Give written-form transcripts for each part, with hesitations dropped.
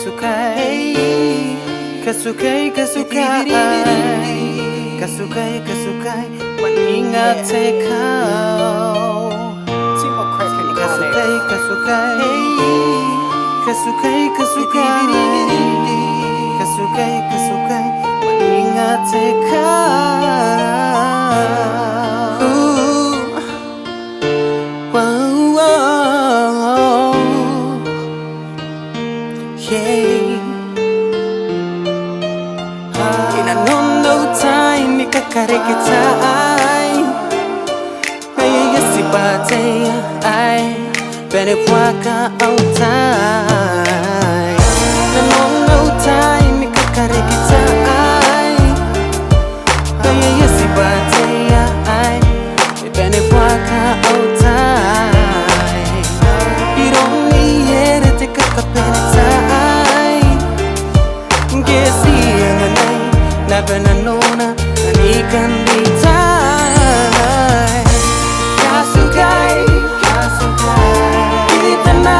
Kasukai, kasukai, kasukai, kasukai, mengingat kau. Kasukai, kasukai, kasukai, kasukai, kasukai, kasukai, mengingat kau. Wow, wow, yeah. Inanong tayo ni kakarikitay May yasibate ay Benepwaka ang tay Inanong tayo ni kakarikitay May yasibate ay Benepwaka ang tay Irong niyerete kakapenitay Gesi Never nanona nanikan ditay Kasukai, kasukai, kita na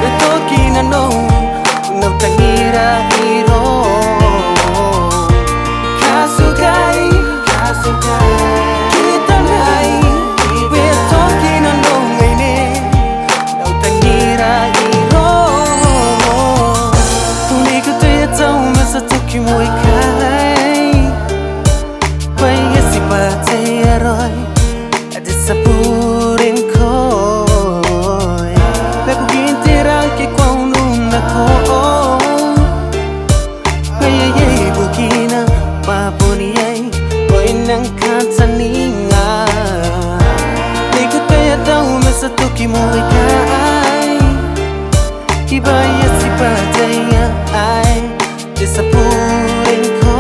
Ito kinanong nagtangira hiro Kasukai, kasukai, kita na Ito kinanong ngayon nagtangira hiro Tunay ko tayo sa toki mo ikay Paya si patay aroy At isapurin ko Nagugintirang kikwang nung ako Paya yay bukina Babuniyay Ko'y nang kataninga Ligot kaya daw sa toki mo ikay Ibaya si patay ay Isapurin ko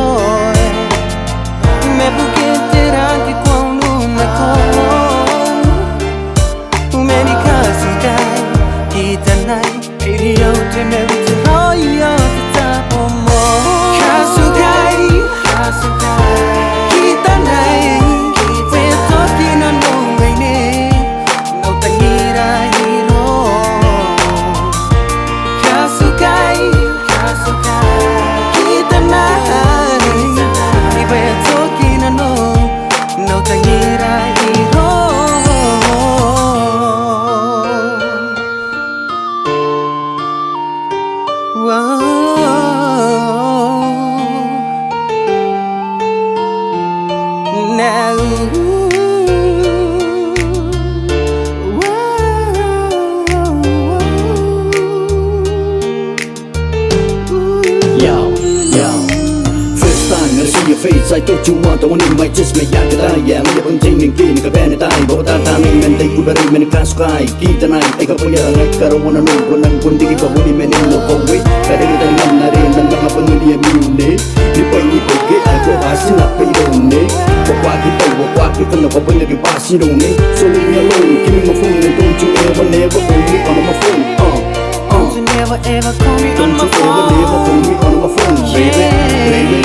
May bukitiran kikwang nuna ko Umeni kasugay Kita na'y iriyaw Tinawit royaw Tatapo mo Kasugay Kita na'y Pweto kinanongay ni Nautangira hiro Kasugay Kita na Iba ito kinano No tangira hiro Now Your face, I thought you want the one in my chest. May yaga tayo, may yapang tingin kini ka bene tayo. Bawa tatami, menday kubari, meni kasukay. Kita na, ay kapaya, ay karawan na nuko ng kundi kipahuli, meni lokowe. Kada kita naman na rin, ng mga panguli ang miyune. Lipay-lipay, kaya ako hasin na payrone. Wakwaki ka na kapag naging pasirone. So leave me alone, give me my phone, and don't you ever, never call me on my phone. Don't you never ever call me on my phone. Don't you ever, never call me on my phone, baby, baby.